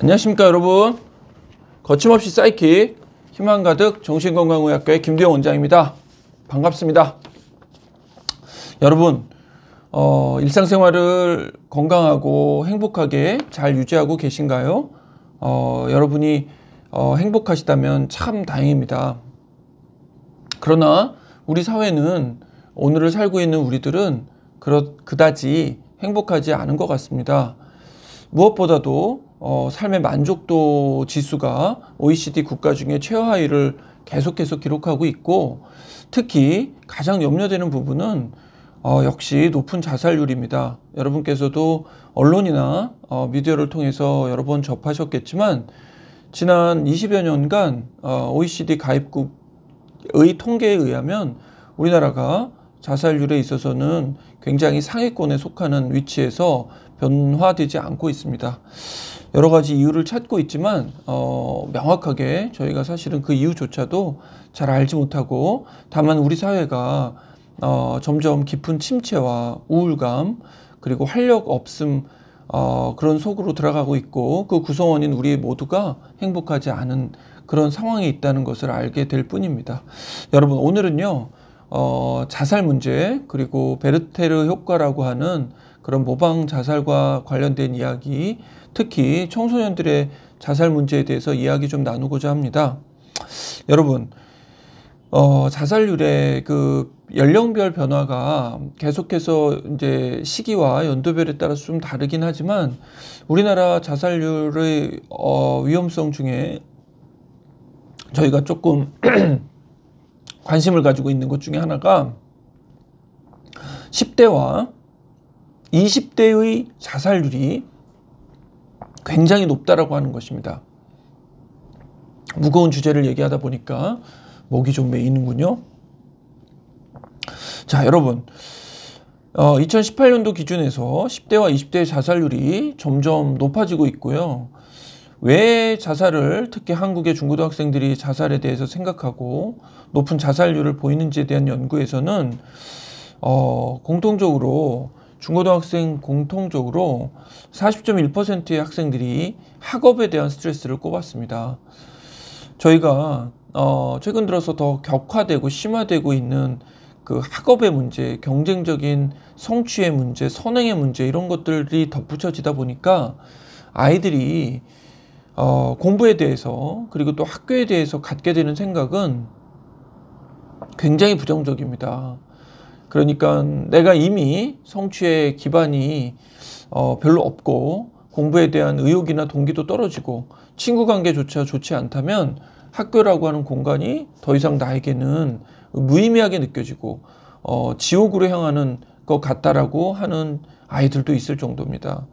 안녕하십니까 여러분. 거침없이 사이킥 희망가득 정신건강의학과의 김두영 원장입니다. 반갑습니다. 여러분 일상생활을 건강하고 행복하게 잘 유지하고 계신가요? 여러분이 행복하시다면 참 다행입니다. 그러나 우리 사회는 오늘을 살고 있는 우리들은 그다지 행복하지 않은 것 같습니다. 무엇보다도 삶의 만족도 지수가 OECD 국가 중에 최하위를 계속해서 기록하고 있고, 특히 가장 염려되는 부분은 역시 높은 자살률입니다. 여러분께서도 언론이나 미디어를 통해서 여러 번 접하셨겠지만, 지난 20여 년간 OECD 가입국의 통계에 의하면 우리나라가 자살률에 있어서는 굉장히 상위권에 속하는 위치에서 변화되지 않고 있습니다. 여러 가지 이유를 찾고 있지만 명확하게 저희가 사실은 그 이유조차도 잘 알지 못하고, 다만 우리 사회가 점점 깊은 침체와 우울감 그리고 활력 없음 그런 속으로 들어가고 있고, 그 구성원인 우리 모두가 행복하지 않은 그런 상황에 있다는 것을 알게 될 뿐입니다. 여러분, 오늘은요 자살 문제 그리고 베르테르 효과라고 하는 그런 모방 자살과 관련된 이야기, 특히 청소년들의 자살 문제에 대해서 이야기 좀 나누고자 합니다. 여러분, 자살률의 그 연령별 변화가 계속해서 이제 시기와 연도별에 따라서 좀 다르긴 하지만, 우리나라 자살률의 위험성 중에 저희가 조금 관심을 가지고 있는 것 중에 하나가 10대와 20대의 자살률이 굉장히 높다라고 하는 것입니다. 무거운 주제를 얘기하다 보니까 목이 좀 메이는군요. 자, 여러분, 2018년도 기준에서 10대와 20대의 자살률이 점점 높아지고 있고요. 왜 자살을, 특히 한국의 중고등학생들이 자살에 대해서 생각하고 높은 자살률을 보이는지에 대한 연구에서는 공통적으로 중고등학생 공통적으로 40.1%의 학생들이 학업에 대한 스트레스를 꼽았습니다. 저희가 최근 들어서 더 격화되고 심화되고 있는 그 학업의 문제, 경쟁적인 성취의 문제, 선행의 문제, 이런 것들이 덧붙여지다 보니까 아이들이 공부에 대해서 그리고 또 학교에 대해서 갖게 되는 생각은 굉장히 부정적입니다. 그러니까 내가 이미 성취의 기반이 별로 없고 공부에 대한 의욕이나 동기도 떨어지고 친구 관계조차 좋지 않다면 학교라고 하는 공간이 더 이상 나에게는 무의미하게 느껴지고 지옥으로 향하는 것 같다라고 하는 아이들도 있을 정도입니다.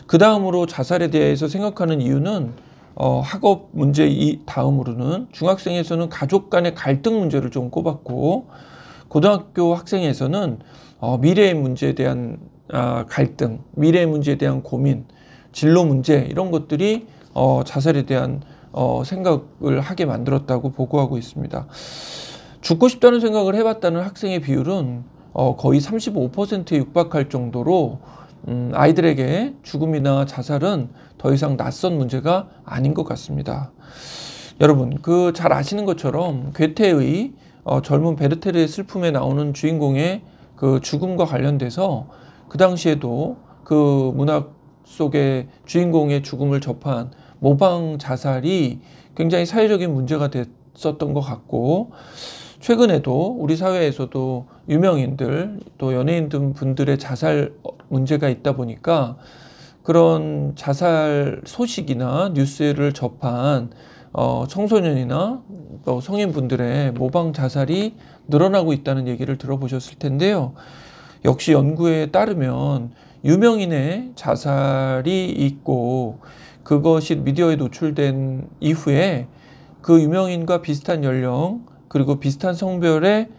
그 다음으로 자살에 대해서 생각하는 이유는 학업 문제 다음으로는 중학생에서는 가족 간의 갈등 문제를 좀 꼽았고, 고등학교 학생에서는 미래의 문제에 대한 갈등, 미래의 문제에 대한 고민, 진로 문제, 이런 것들이 자살에 대한 생각을 하게 만들었다고 보고하고 있습니다. 죽고 싶다는 생각을 해봤다는 학생의 비율은 거의 35%에 육박할 정도로 아이들에게 죽음이나 자살은 더 이상 낯선 문제가 아닌 것 같습니다. 여러분, 그 잘 아시는 것처럼 괴테의 젊은 베르테르의 슬픔에 나오는 주인공의 그 죽음과 관련돼서 그 당시에도 그 문학 속의 주인공의 죽음을 접한 모방 자살이 굉장히 사회적인 문제가 됐었던 것 같고, 최근에도 우리 사회에서도 유명인들 또 연예인들 분들의 자살 문제가 있다 보니까 그런 자살 소식이나 뉴스를 접한 청소년이나 또 성인분들의 모방 자살이 늘어나고 있다는 얘기를 들어보셨을 텐데요. 역시 연구에 따르면 유명인의 자살이 있고 그것이 미디어에 노출된 이후에 그 유명인과 비슷한 연령 그리고 비슷한 성별의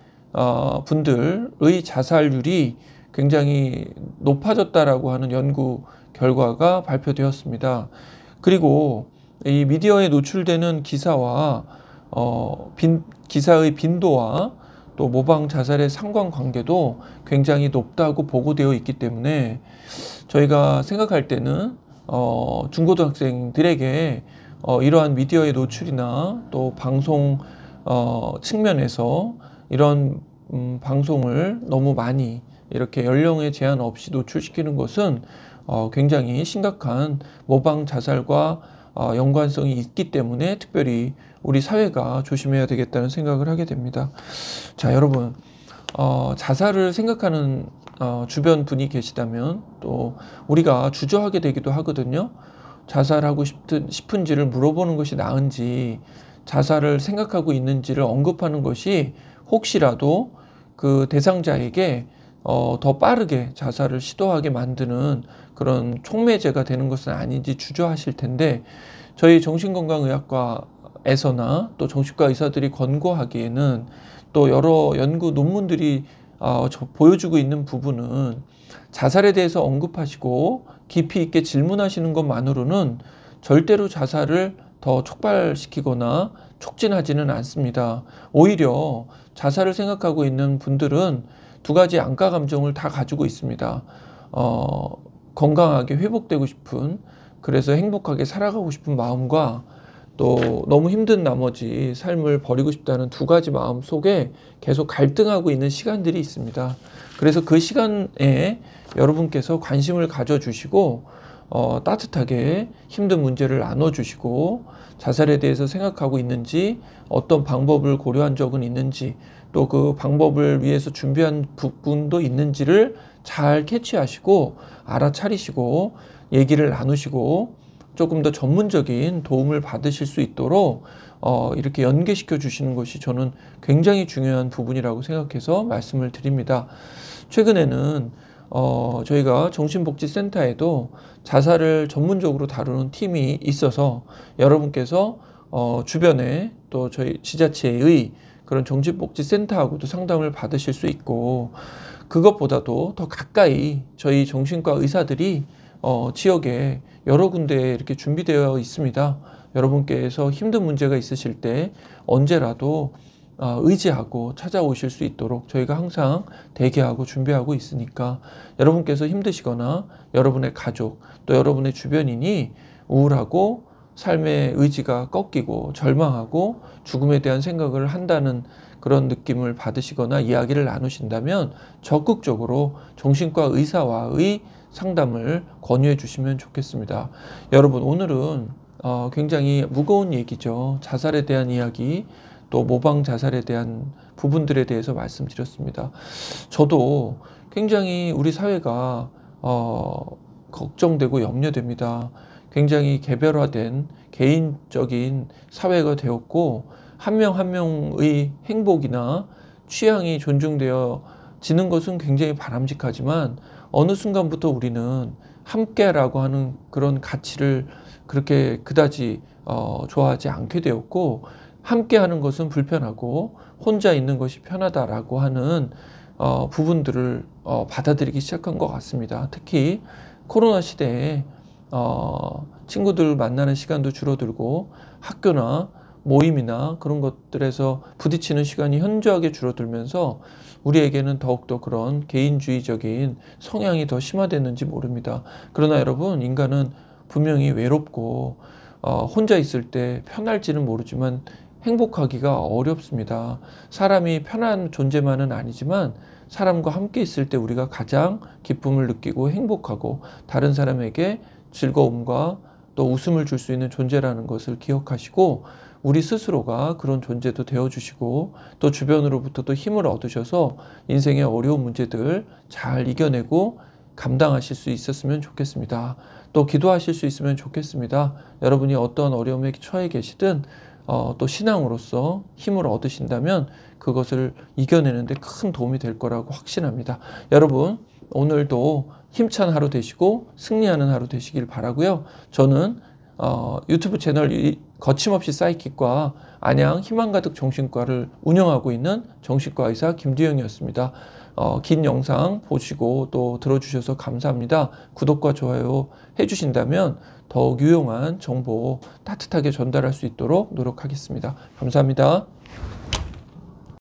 분들의 자살률이 굉장히 높아졌다라고 하는 연구 결과가 발표되었습니다. 그리고 이 미디어에 노출되는 기사와 기사의 빈도와 또 모방 자살의 상관관계도 굉장히 높다고 보고되어 있기 때문에 저희가 생각할 때는 중고등학생들에게 이러한 미디어의 노출이나 또 방송 측면에서 이런 방송을 너무 많이 이렇게 연령의 제한 없이 노출시키는 것은 굉장히 심각한 모방 자살과 연관성이 있기 때문에 특별히 우리 사회가 조심해야 되겠다는 생각을 하게 됩니다. 자, 여러분, 자살을 생각하는 주변 분이 계시다면 또 우리가 주저하게 되기도 하거든요. 자살하고 싶은지를 물어보는 것이 나은지, 자살을 생각하고 있는지를 언급하는 것이 혹시라도 그 대상자에게 더 빠르게 자살을 시도하게 만드는 그런 촉매제가 되는 것은 아닌지 주저하실 텐데, 저희 정신건강의학과에서나 또 정신과 의사들이 권고하기에는 또 여러 연구 논문들이 보여주고 있는 부분은 자살에 대해서 언급하시고 깊이 있게 질문하시는 것만으로는 절대로 자살을 더 촉발시키거나 촉진하지는 않습니다. 오히려 자살을 생각하고 있는 분들은 두 가지 안과 감정을 다 가지고 있습니다. 건강하게 회복되고 싶은, 그래서 행복하게 살아가고 싶은 마음과 또 너무 힘든 나머지 삶을 버리고 싶다는 두 가지 마음 속에 계속 갈등하고 있는 시간들이 있습니다. 그래서 그 시간에 여러분께서 관심을 가져주시고 따뜻하게 힘든 문제를 나눠주시고 자살에 대해서 생각하고 있는지, 어떤 방법을 고려한 적은 있는지, 또 그 방법을 위해서 준비한 부분도 있는지를 잘 캐치하시고 알아차리시고 얘기를 나누시고 조금 더 전문적인 도움을 받으실 수 있도록 이렇게 연계시켜 주시는 것이 저는 굉장히 중요한 부분이라고 생각해서 말씀을 드립니다. 최근에는 저희가 정신복지센터에도 자살을 전문적으로 다루는 팀이 있어서 여러분께서 주변에 또 저희 지자체의 그런 정신복지센터하고도 상담을 받으실 수 있고, 그것보다도 더 가까이 저희 정신과 의사들이 지역에 여러 군데에 이렇게 준비되어 있습니다. 여러분께서 힘든 문제가 있으실 때 언제라도 의지하고 찾아오실 수 있도록 저희가 항상 대기하고 준비하고 있으니까, 여러분께서 힘드시거나 여러분의 가족 또 여러분의 주변인이 우울하고 삶의 의지가 꺾이고 절망하고 죽음에 대한 생각을 한다는 그런 느낌을 받으시거나 이야기를 나누신다면 적극적으로 정신과 의사와의 상담을 권유해 주시면 좋겠습니다. 여러분, 오늘은 굉장히 무거운 얘기죠. 자살에 대한 이야기, 또 모방 자살에 대한 부분들에 대해서 말씀드렸습니다. 저도 굉장히 우리 사회가 걱정되고 염려됩니다. 굉장히 개별화된 개인적인 사회가 되었고, 한 명 한 명의 행복이나 취향이 존중되어지는 것은 굉장히 바람직하지만, 어느 순간부터 우리는 함께라고 하는 그런 가치를 그렇게 그다지 좋아하지 않게 되었고, 함께하는 것은 불편하고 혼자 있는 것이 편하다라고 하는 부분들을 받아들이기 시작한 것 같습니다. 특히 코로나 시대에 친구들 만나는 시간도 줄어들고 학교나 모임이나 그런 것들에서 부딪히는 시간이 현저하게 줄어들면서 우리에게는 더욱더 그런 개인주의적인 성향이 더 심화됐는지 모릅니다. 그러나 여러분, 인간은 분명히 외롭고 혼자 있을 때 편할지는 모르지만 행복하기가 어렵습니다. 사람이 편한 존재만은 아니지만 사람과 함께 있을 때 우리가 가장 기쁨을 느끼고 행복하고 다른 사람에게 즐거움과 또 웃음을 줄 수 있는 존재라는 것을 기억하시고, 우리 스스로가 그런 존재도 되어주시고 또 주변으로부터 또 힘을 얻으셔서 인생의 어려운 문제들 잘 이겨내고 감당하실 수 있었으면 좋겠습니다. 또 기도하실 수 있으면 좋겠습니다. 여러분이 어떤 어려움에 처해 계시든 또 신앙으로서 힘을 얻으신다면 그것을 이겨내는 데 큰 도움이 될 거라고 확신합니다. 여러분, 오늘도 힘찬 하루 되시고 승리하는 하루 되시길 바라고요. 저는 유튜브 채널 거침없이 사이킥과 안양 희망가득 정신과를 운영하고 있는 정신과 의사 김두영이었습니다. 긴 영상 보시고 또 들어주셔서 감사합니다. 구독과 좋아요 해주신다면 더욱 유용한 정보 따뜻하게 전달할 수 있도록 노력하겠습니다. 감사합니다.